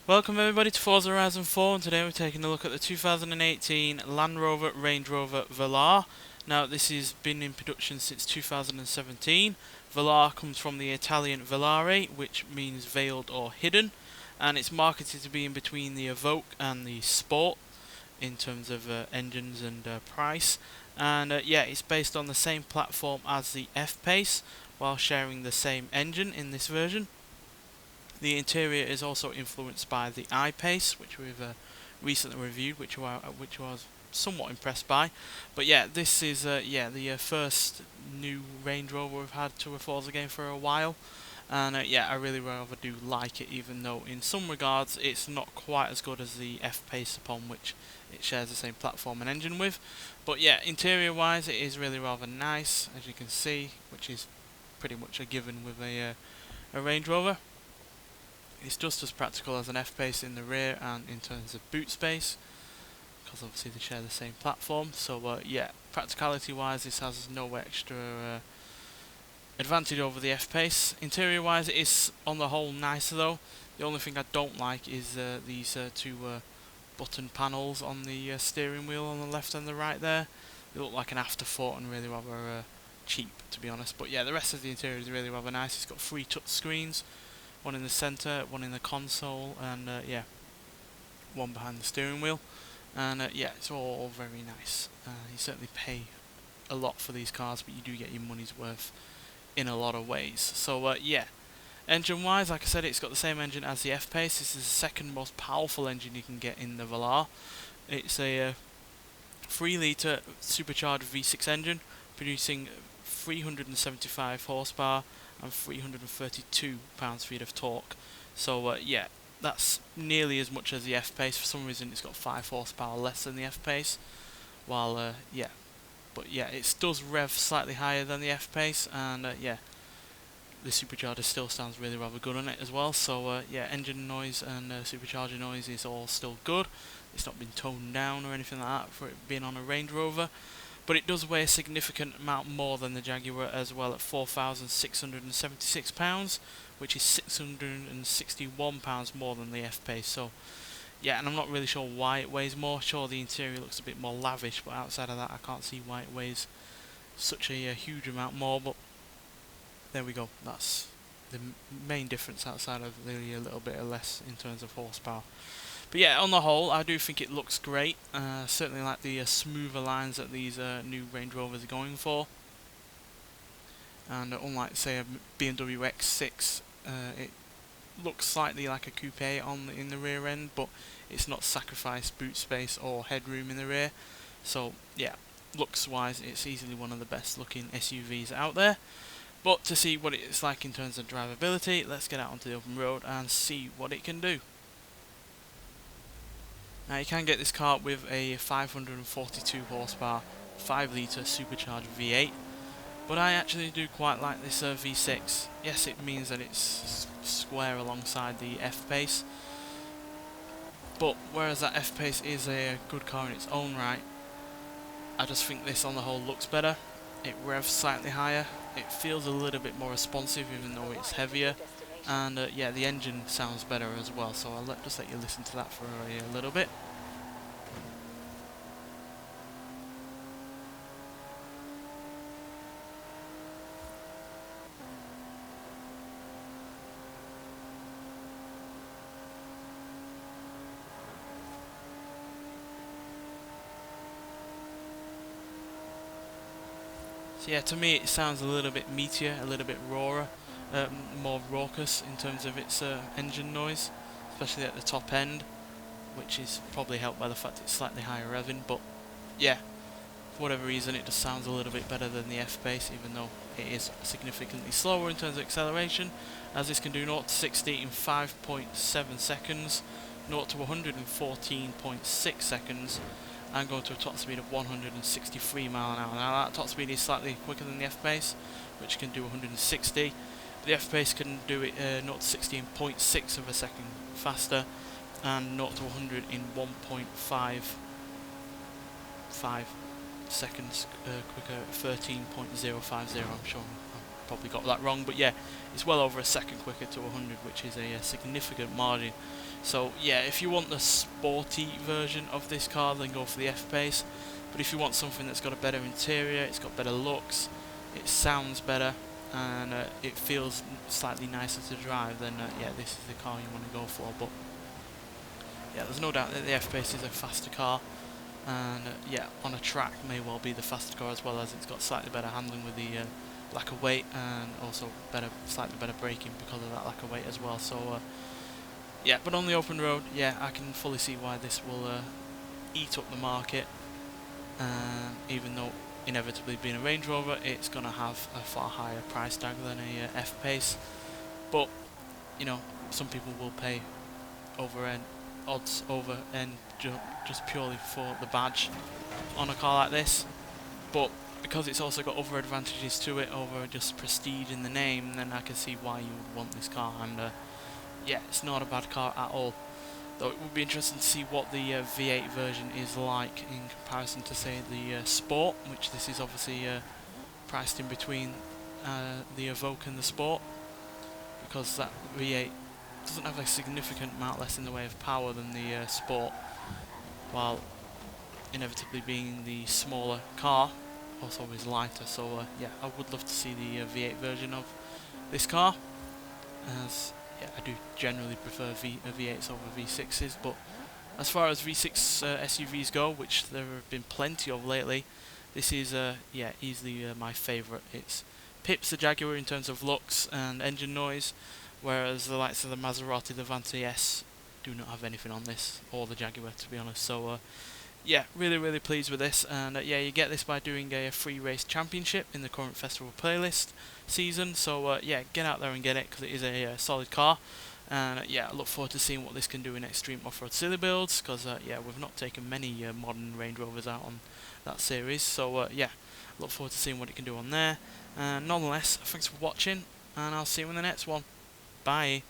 Welcome everybody to Forza Horizon 4, and today we're taking a look at the 2018 Land Rover Range Rover Velar. Now this has been in production since 2017. Velar comes from the Italian velare, which means veiled or hidden, and it's marketed to be in between the Evoque and the Sport in terms of engines and price. And yeah, it's based on the same platform as the F-Pace, while sharing the same engine in this version. The interior is also influenced by the I-Pace, which we've recently reviewed, which I was somewhat impressed by. But yeah, this is the first new Range Rover we've had to a Forza game for a while, and yeah, I really rather do like it, even though in some regards it's not quite as good as the F-Pace, upon which it shares the same platform and engine with. But yeah, interior wise it is really rather nice, as you can see, which is pretty much a given with a Range Rover. It's just as practical as an F-Pace in the rear and in terms of boot space, because obviously they share the same platform. So yeah, practicality wise this has no extra advantage over the F-Pace. Interior wise it is on the whole nicer though. The only thing I don't like is these two button panels on the steering wheel on the left and the right there. They look like an afterthought and really rather cheap, to be honest. But yeah, the rest of the interior is really rather nice. It's got 3 touch screens. One in the centre, one in the console, and yeah, one behind the steering wheel. And yeah, it's all very nice. You certainly pay a lot for these cars, but you do get your money's worth in a lot of ways. So yeah, engine wise, like I said, it's got the same engine as the F-Pace. This is the second most powerful engine you can get in the Velar. It's a 3 litre supercharged V6 engine, producing 375 horsepower and 332 pounds-feet of torque. So yeah, that's nearly as much as the F-Pace. For some reason it's got 5 horsepower less than the F-Pace, while yeah, but yeah, it does rev slightly higher than the F-Pace, and yeah, the supercharger still sounds really rather good on it as well. So yeah, engine noise and supercharger noise is all still good. It's not been toned down or anything like that for it being on a Range Rover. But it does weigh a significant amount more than the Jaguar as well, at 4,676 pounds, which is 661 pounds more than the F-Pace. So yeah, and I'm not really sure why it weighs more. Sure, the interior looks a bit more lavish, but outside of that I can't see why it weighs such a huge amount more. But there we go, that's the main difference, outside of the little bit less in terms of horsepower. But yeah, on the whole, I do think it looks great. Certainly like the smoother lines that these new Range Rovers are going for. And unlike, say, a BMW X6, it looks slightly like a coupe in the rear end, but it's not sacrificed boot space or headroom in the rear. So yeah, looks-wise, it's easily one of the best-looking SUVs out there. But to see what it's like in terms of drivability, let's get out onto the open road and see what it can do. Now you can get this car with a 542 horsepower 5 litre supercharged V8, but I actually do quite like this V6. Yes, it means that it's square alongside the F-Pace, but whereas that F-Pace is a good car in its own right, I just think this on the whole looks better. It revs slightly higher, it feels a little bit more responsive even though it's heavier, and yeah, the engine sounds better as well, so I'll just let you listen to that for a little bit. So yeah, to me it sounds a little bit meatier, a little bit rawer, more raucous in terms of its engine noise, especially at the top end, which is probably helped by the fact it's slightly higher revving. But yeah, for whatever reason it just sounds a little bit better than the F-Pace, even though it is significantly slower in terms of acceleration, as this can do 0 to 60 in 5.7 seconds, 0 to 114.6 seconds, and go to a top speed of 163 mile an hour. Now that top speed is slightly quicker than the F-Pace, which can do 160. But the F-Pace can do it 0 to 60 in 0.6 of a second faster, and 0 to 100 in 1.55 seconds quicker, 13.050. I'm sure I'm probably got that wrong, but yeah, it's well over a second quicker to 100, which is a significant margin. So yeah, if you want the sporty version of this car, then go for the F-Pace. But if you want something that's got a better interior, it's got better looks, it sounds better, and it feels slightly nicer to drive, then yeah, this is the car you want to go for. But yeah, there's no doubt that the F-Pace is a faster car, and yeah, on a track may well be the faster car, as well as it's got slightly better handling with the lack of weight, and also slightly better braking because of that lack of weight as well. So yeah, but on the open road, yeah, I can fully see why this will eat up the market. Even though inevitably being a Range Rover, it's going to have a far higher price tag than a F-Pace. But you know, some people will pay odds over end just purely for the badge on a car like this. But because it's also got other advantages to it over just prestige in the name, then I can see why you would want this car. And yeah, it's not a bad car at all. Though it would be interesting to see what the V8 version is like in comparison to, say, the Sport, which this is obviously priced in between the Evoque and the Sport, because that V8 doesn't have a significant amount less in the way of power than the Sport, while inevitably being the smaller car, also is lighter. So yeah, I would love to see the V8 version of this car, as yeah, I do generally prefer V8s over V6s, but as far as V6 SUVs go, which there have been plenty of lately, this is yeah, easily my favourite. It's pips the Jaguar in terms of looks and engine noise, whereas the likes of the Maserati, the Vante S, do not have anything on this, or the Jaguar, to be honest. So yeah, really pleased with this, and yeah, you get this by doing a free race championship in the current festival playlist season. So yeah, get out there and get it, because it is a solid car. And yeah, I look forward to seeing what this can do in extreme off-road silly builds, because yeah, we've not taken many modern Range Rovers out on that series. So yeah, look forward to seeing what it can do on there. Nonetheless, thanks for watching, and I'll see you in the next one. Bye.